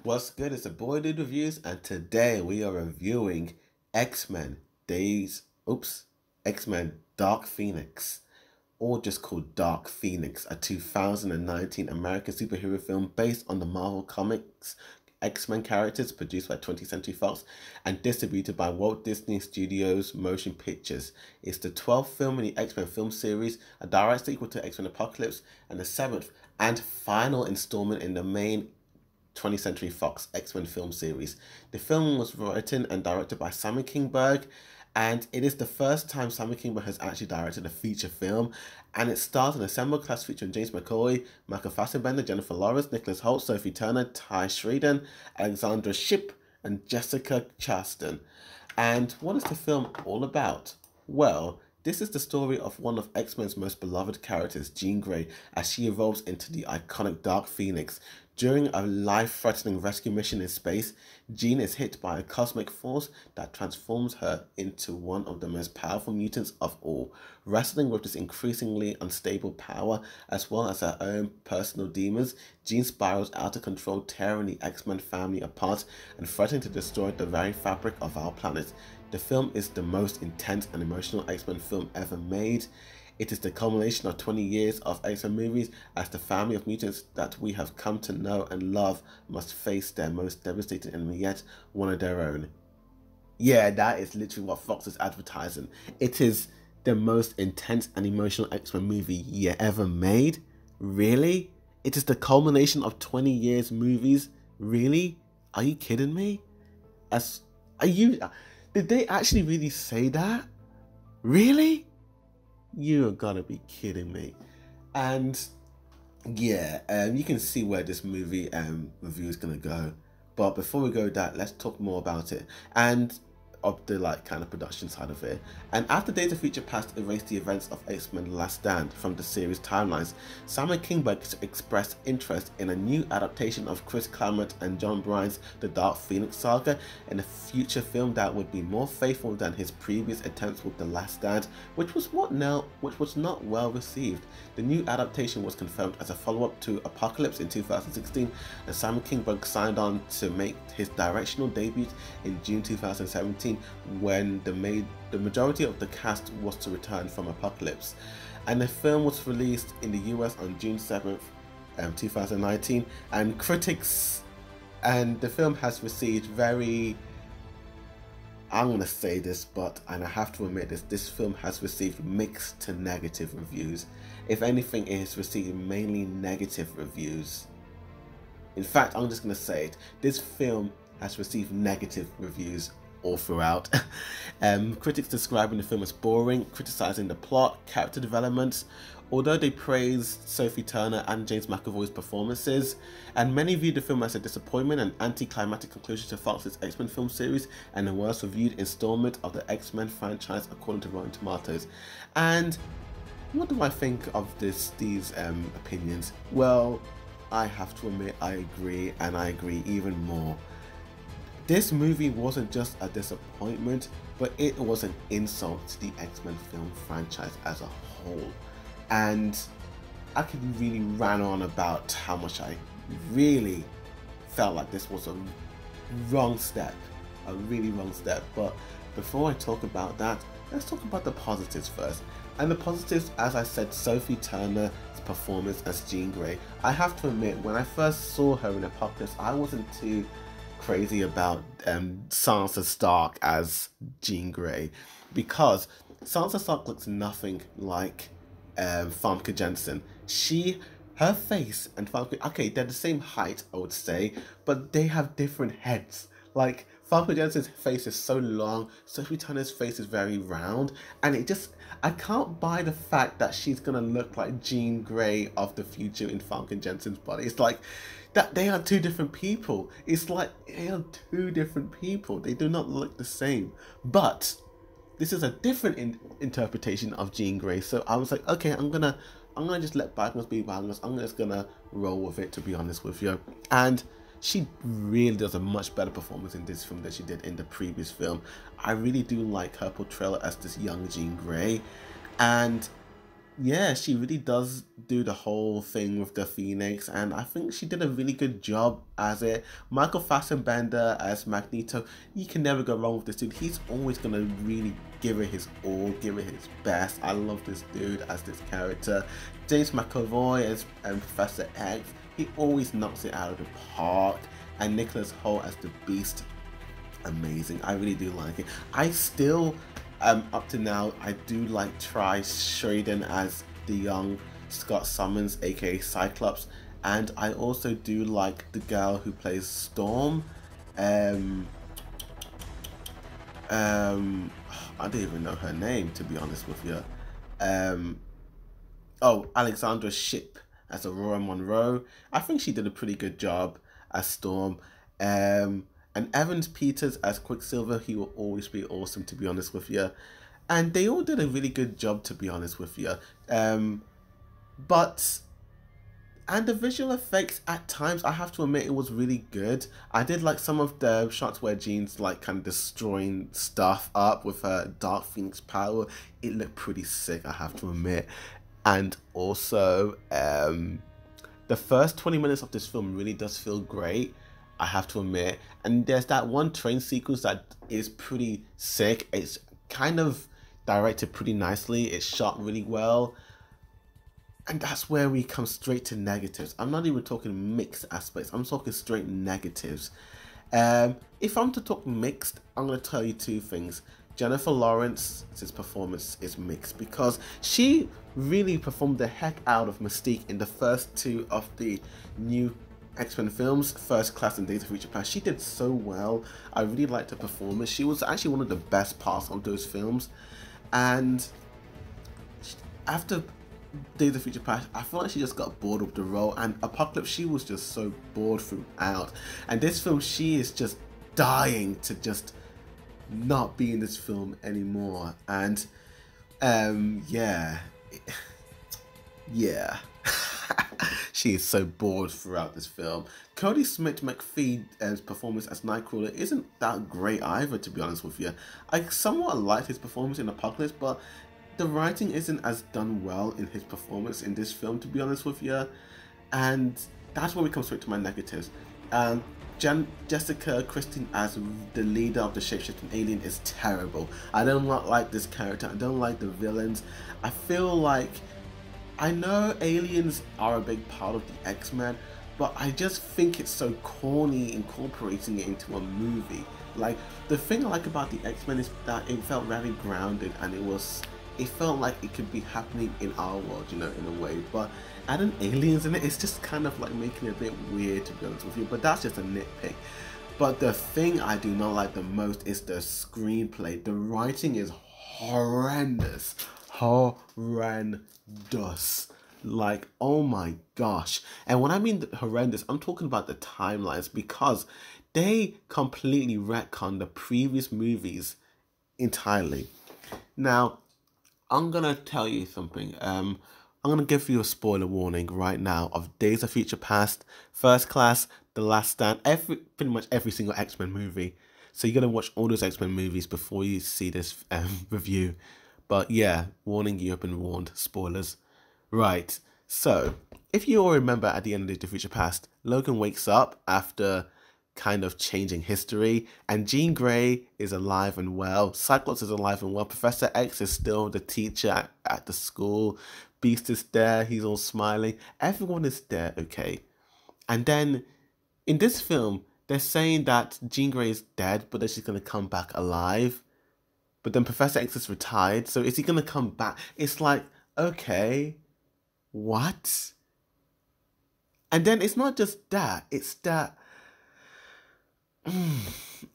What's good? It's a Boy Dude Reviews, and today we are reviewing X-Men Days. X-Men Dark Phoenix, or just called Dark Phoenix, a 2019 American superhero film based on the Marvel Comics X-Men characters, produced by 20th Century Fox and distributed by Walt Disney Studios Motion Pictures. It's the 12th film in the X-Men film series, a direct sequel to X-Men Apocalypse, and the 7th and final installment in the main 20th Century Fox X-Men film series. The film was written and directed by Simon Kinberg, and it is the first time Simon Kinberg has actually directed a feature film, and it stars an ensemble cast featuring James McAvoy, Michael Fassbender, Jennifer Lawrence, Nicholas Hoult, Sophie Turner, Ty Sheridan, Alexandra Shipp, and Jessica Chastain. And what is the film all about? Well, this is the story of one of X-Men's most beloved characters, Jean Grey, as she evolves into the iconic Dark Phoenix. During a life-threatening rescue mission in space, Jean is hit by a cosmic force that transforms her into one of the most powerful mutants of all. Wrestling with this increasingly unstable power, as well as her own personal demons, Jean spirals out of control, tearing the X-Men family apart and threatening to destroy the very fabric of our planet. The film is the most intense and emotional X-Men film ever made. It is the culmination of 20 years of X-Men movies, as the family of mutants that we have come to know and love must face their most devastating enemy yet, one of their own. Yeah, that is literally what Fox is advertising. It is the most intense and emotional X-Men movie ever made? Really? It is the culmination of 20 years movies? Really? Are you kidding me? Did they actually really say that? Really? You're gonna be kidding me. And yeah, you can see where this movie review is gonna go. But before we go that, let's talk more about it and of the kind of production side of it. And after Days of Future Past erased the events of X-Men The Last Stand from the series timelines, Simon Kinberg expressed interest in a new adaptation of Chris Claremont and John Byrne's The Dark Phoenix saga, in a future film that would be more faithful than his previous attempts with The Last Stand, which was not well received. The new adaptation was confirmed as a follow-up to Apocalypse in 2016, and Simon Kinberg signed on to make his directorial debut in June 2017, when the majority of the cast was to return from Apocalypse. And the film was released in the US on June 7th, 2019, and the film has received I'm gonna say this, and I have to admit this film has received mixed to negative reviews. If anything, it has received mainly negative reviews. In fact, I'm just gonna say it, this film has received negative reviews all throughout. Critics describing the film as boring, criticizing the plot, character developments, although they praised Sophie Turner and James McAvoy's performances, and many viewed the film as a disappointment and anticlimactic conclusion to Fox's X-Men film series and the worst reviewed installment of the X-Men franchise according to Rotten Tomatoes. And what do I think of these opinions? Well, I have to admit I agree, and I agree even more. This movie wasn't just a disappointment, but it was an insult to the X-Men film franchise as a whole. And I could really rant on about how much I really felt like this was a wrong step, a really wrong step. But before I talk about that, let's talk about the positives first. And the positives, as I said, Sophie Turner's performance as Jean Grey. I have to admit, when I first saw her in Apocalypse, I wasn't too crazy about Sansa Stark as Jean Grey, because Sansa Stark looks nothing like Famke Janssen. Her face and Famke, okay, they're the same height, I would say, but they have different heads. Like, Famke Janssen's face is so long, Sophie Turner's face is very round, and I can't buy the fact that she's gonna look like Jean Grey of the future in Famke Janssen's body. It's like that they are two different people. It's like they are two different people. They do not look the same. But this is a different interpretation of Jean Grey. So I was like, okay, I'm gonna just let bygones be bygones. I'm just gonna roll with it, to be honest with you. And she really does a much better performance in this film than she did in the previous film. I really do like her portrayal as this young Jean Grey. And yeah, she really does do the whole thing with the Phoenix, and I think she did a really good job as it. Michael Fassbender as Magneto, you can never go wrong with this dude. He's always gonna really give it his all, give it his best. I love this dude as this character. James McAvoy as Professor X, he always knocks it out of the park. And Nicholas Hoult as the Beast, amazing. I really do like it. I still, up to now, I do like Try Sheridan as the young Scott Summons, aka Cyclops, and I also do like the girl who plays Storm. I don't even know her name, to be honest with you. Oh, Alexandra Shipp as Aurora Monroe. I think she did a pretty good job as Storm. And Evans Peters as Quicksilver, he will always be awesome, to be honest with you. And they all did a really good job, to be honest with you. And the visual effects at times, I have to admit, it was really good. I did like some of the shots where Jean's like kind of destroying stuff up with her Dark Phoenix power. It looked pretty sick, I have to admit. And also, the first 20 minutes of this film really does feel great, I have to admit. And there's that one train sequence that is pretty sick. It's kind of directed pretty nicely. It's shot really well. And that's where we come straight to negatives. I'm not even talking mixed aspects. I'm talking straight negatives. If I'm to talk mixed, I'm going to tell you two things. Jennifer Lawrence's performance is mixed because she really performed the heck out of Mystique in the first two of the new X-Men films, First Class and Days of Future Past. She did so well. I really liked her performance. She was actually one of the best parts of those films. And after Days of Future Past, I feel like she just got bored with the role, and Apocalypse, she was just so bored throughout. And this film, she is just dying to just not be in this film anymore. And yeah she is so bored throughout this film. Cody Smit-McPhee's performance as Nightcrawler isn't that great either, to be honest with you. I somewhat liked his performance in Apocalypse, but the writing isn't as done well in his performance in this film, to be honest with you. And that's where we come straight to my negatives. Jessica Christine as the leader of the shapeshifting alien is terrible. I don't like this character. I don't like the villains. I feel like, I know aliens are a big part of the X-Men, but I just think it's so corny incorporating it into a movie. Like, the thing I like about the X-Men is that it felt very grounded, and it felt like it could be happening in our world, you know, in a way. But adding aliens in it, it's just kind of like making it a bit weird, to be honest with you. But that's just a nitpick. But the thing I do not like the most is the screenplay. The writing is horrendous. Horrendous. Like, oh my gosh. And when I mean horrendous, I'm talking about the timelines, because they completely retcon the previous movies entirely. Now, I'm gonna tell you something. I'm gonna give you a spoiler warning right now of Days of Future Past, First Class, The Last Stand, pretty much every single X-Men movie. So you're gonna watch all those X-Men movies before you see this review. But yeah, warning, you have been warned. Spoilers. Right. So if you all remember, at the end of Days of Future Past, Logan wakes up after kind of changing history, and Jean Grey is alive and well, Cyclops is alive and well, Professor X is still the teacher at the school, Beast is there, he's all smiling, everyone is there, okay. And then in this film, they're saying that Jean Grey is dead, but that she's going to come back alive. But then Professor X is retired, so is he going to come back? It's like, okay, what? And then it's not just that, it's that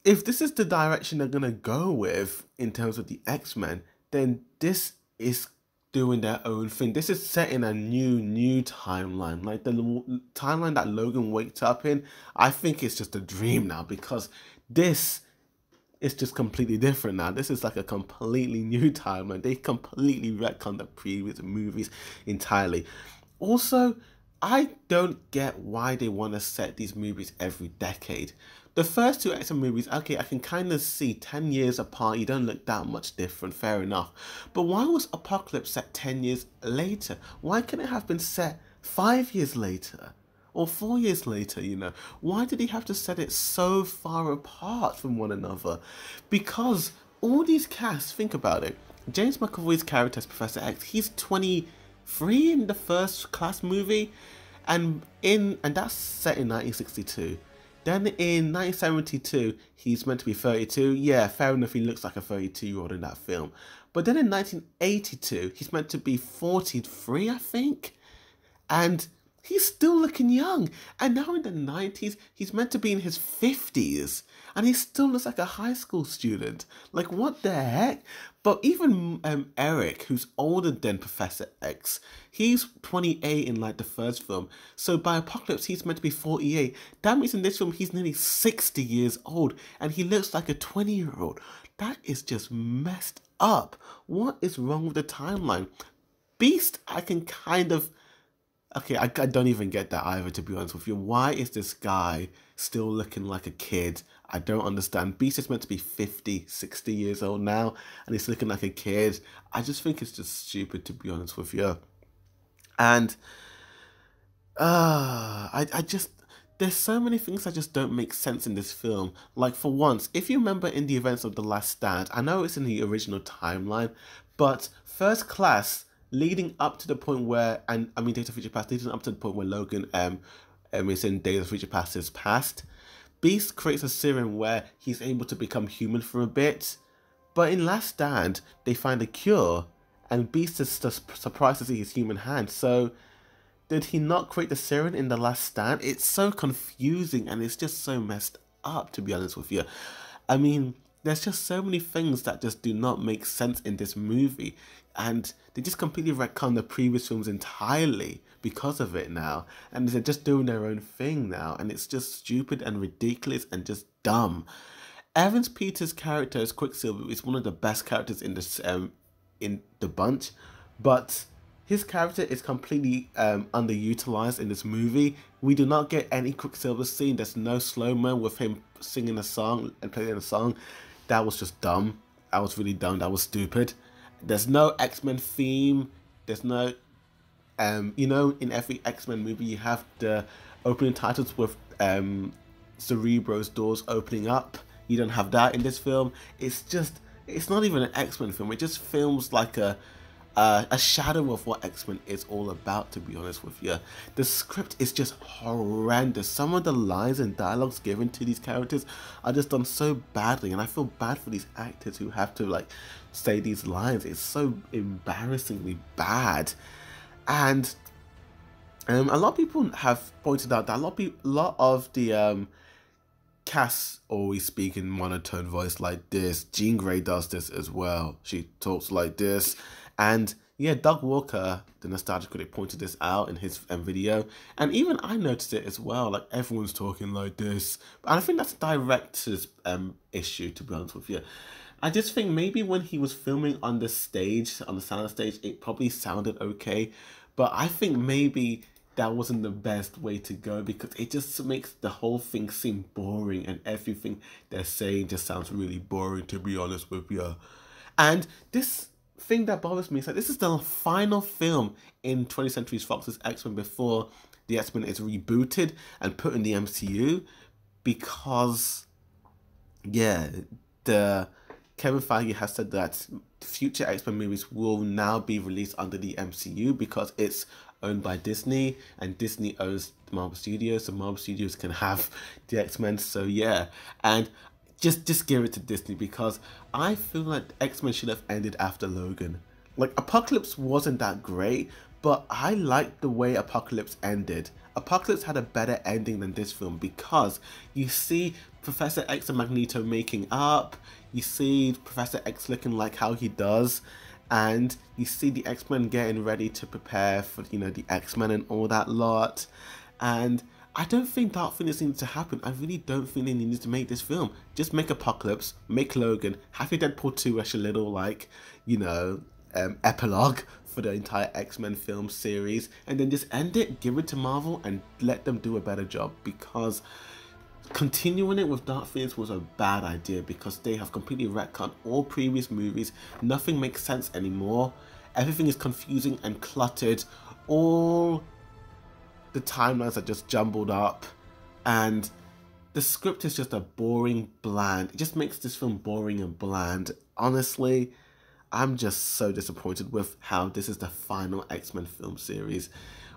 if this is the direction they're going to go with in terms of the X-Men, then this is doing their own thing. This is setting a new timeline. Like the timeline that Logan waked up in, I think it's just a dream now, because this is just completely different now. This is like a completely new timeline. They completely retconned the previous movies entirely. Also, I don't get why they want to set these movies every decade. The first two X-Men movies, okay, I can kind of see 10 years apart, you don't look that much different, fair enough. But why was Apocalypse set 10 years later? Why couldn't it have been set 5 years later? Or 4 years later, you know? Why did he have to set it so far apart from one another? Because all these casts, think about it. James McAvoy's character as Professor X, he's 23 in the First Class movie, and that's set in 1962. Then in 1972, he's meant to be 32. Yeah, fair enough, he looks like a 32-year-old in that film. But then in 1982, he's meant to be 43, I think. And he's still looking young. And now in the 90s, he's meant to be in his 50s. And he still looks like a high school student. Like, what the heck? But even Eric, who's older than Professor X, he's 28 in like the first film. So by Apocalypse, he's meant to be 48. That means in this film, he's nearly 60 years old. And he looks like a 20-year-old. That is just messed up. What is wrong with the timeline? Beast, I can kind of... Okay, I don't even get that either, to be honest with you. Why is this guy still looking like a kid? I don't understand. Beast is meant to be 50, 60 years old now, and he's looking like a kid. I just think it's just stupid, to be honest with you. And I just... There's so many things that just don't make sense in this film. Like, for once, if you remember in the events of The Last Stand, I know it's in the original timeline, but First Class... leading up to the point where, and I mean Days of Future Past, leading up to the point where Logan is in Days of Future Past is past, Beast creates a serum where he's able to become human for a bit. But in Last Stand, they find a cure, and Beast is just surprised to see his human hand. So, did he not create the serum in The Last Stand? It's so confusing, and it's just so messed up, to be honest with you. I mean, there's just so many things that just do not make sense in this movie. And they just completely retcon the previous films entirely because of it now. And they're just doing their own thing now. And it's just stupid and ridiculous and just dumb. Evans Peters' character as Quicksilver is one of the best characters in this in the bunch. But his character is completely underutilized in this movie. We do not get any Quicksilver scene. There's no slow-mo with him singing a song and playing a song. That was just dumb. That was really dumb. That was stupid. There's no X-Men theme. There's no, you know, in every X-Men movie you have the opening titles with Cerebro's doors opening up. You don't have that in this film. It's just, it's not even an X-Men film. It just films like a shadow of what X-Men is all about, to be honest with you. The script is just horrendous. Some of the lines and dialogues given to these characters are just done so badly, and I feel bad for these actors who have to like say these lines. It's so embarrassingly bad. And a lot of people have pointed out that a lot of the cast always speak in monotone voice like this. Jean Grey does this as well. She talks like this. And yeah, Doug Walker, the nostalgia critic, pointed this out in his video. And even I noticed it as well. Like, everyone's talking like this. And I think that's a director's issue, to be honest with you. I just think maybe when he was filming on the stage, on the sound stage, it probably sounded okay. But I think maybe that wasn't the best way to go, because it just makes the whole thing seem boring, and everything they're saying just sounds really boring, to be honest with you. And this thing that bothers me is that this is the final film in 20th Century Fox's X-Men before the X-Men is rebooted and put in the MCU, because, yeah, Kevin Feige has said that future X-Men movies will now be released under the MCU because it's owned by Disney, and Disney owns Marvel Studios, so Marvel Studios can have the X-Men. So yeah, and just give it to Disney, because I feel like X-Men should have ended after Logan. Like, Apocalypse wasn't that great, but I liked the way Apocalypse ended. Apocalypse had a better ending than this film, because you see Professor X and Magneto making up, you see Professor X looking like how he does, and you see the X-Men getting ready to prepare for, you know, the X-Men and all that lot. And I don't think Dark Phoenix needs to happen. I really don't think they need to make this film. Just make Apocalypse, make Logan, have your Deadpool 2 as a little, like, you know, epilogue for the entire X-Men film series, and then just end it, give it to Marvel, and let them do a better job, because continuing it with Dark Phoenix was a bad idea, because they have completely retconned all previous movies. Nothing makes sense anymore. Everything is confusing and cluttered. All the timelines are just jumbled up, and the script is just a boring, bland. It just makes this film boring and bland. Honestly, I'm just so disappointed with how this is the final X-Men film series.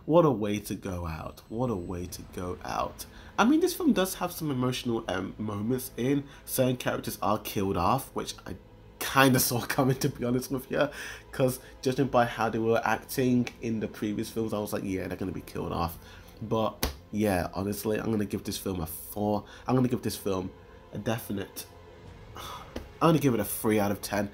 What a way to go out. What a way to go out. I mean, this film does have some emotional moments in. Certain characters are killed off, which I kind of saw coming, to be honest with you. Because judging by how they were acting in the previous films, I was like, yeah, they're going to be killed off. But yeah, honestly, I'm going to give this film a 4. I'm going to give this film a definite... I'm going to give it a 3 out of 10.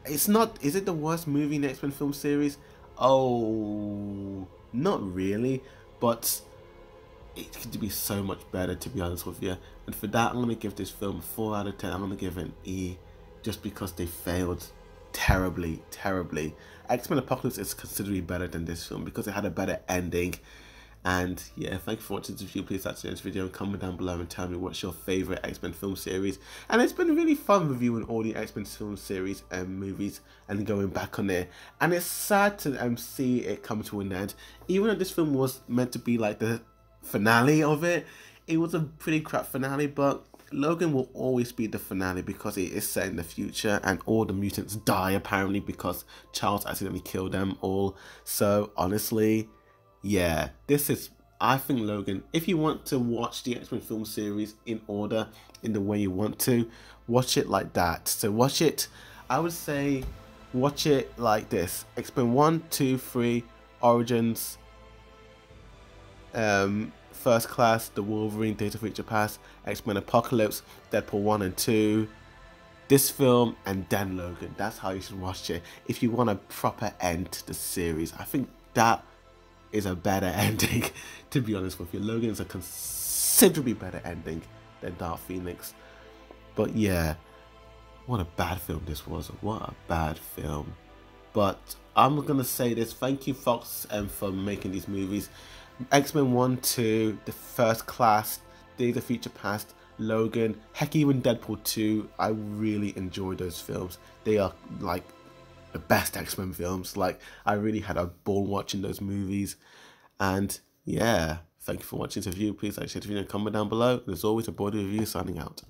It's not... Is it the worst movie in the X-Men film series? Oh, not really. But it could be so much better, to be honest with you. And for that, I'm going to give this film a 4 out of 10. I'm going to give it an E, just because they failed terribly, terribly. X-Men Apocalypse is considerably better than this film, because it had a better ending. And yeah, thank you for watching this review. Please like this video and comment down below and tell me what's your favourite X-Men film series. And it's been really fun reviewing all the X-Men film series and movies and going back on there. And it's sad to see it come to an end. Even though this film was meant to be like the finale of it, it was a pretty crap finale, but Logan will always be the finale, because it is set in the future and all the mutants die apparently because Charles accidentally killed them all. So honestly, yeah, this is, I think, Logan, if you want to watch the X-Men film series in order, in the way you want to, watch it like that. So watch it, I would say, watch it like this: X-Men 1, 2, 3, Origins, First Class, The Wolverine, Days of Future Past, X-Men Apocalypse, Deadpool 1 and 2, this film, and then Logan. That's how you should watch it if you want a proper end to the series. I think that is a better ending, to be honest with you. Logan is a considerably better ending than Dark Phoenix. But yeah, what a bad film this was. What a bad film. But I'm gonna say this: thank you, Fox, for making these movies. X-Men 1, 2, The First Class, Days of Future Past, Logan, heck, even Deadpool 2. I really enjoy those films. They are like the best X-Men films. Like, I really had a ball watching those movies. And yeah, thank you for watching this review. Please like, share the video, and comment down below. And as always, a Body Review signing out.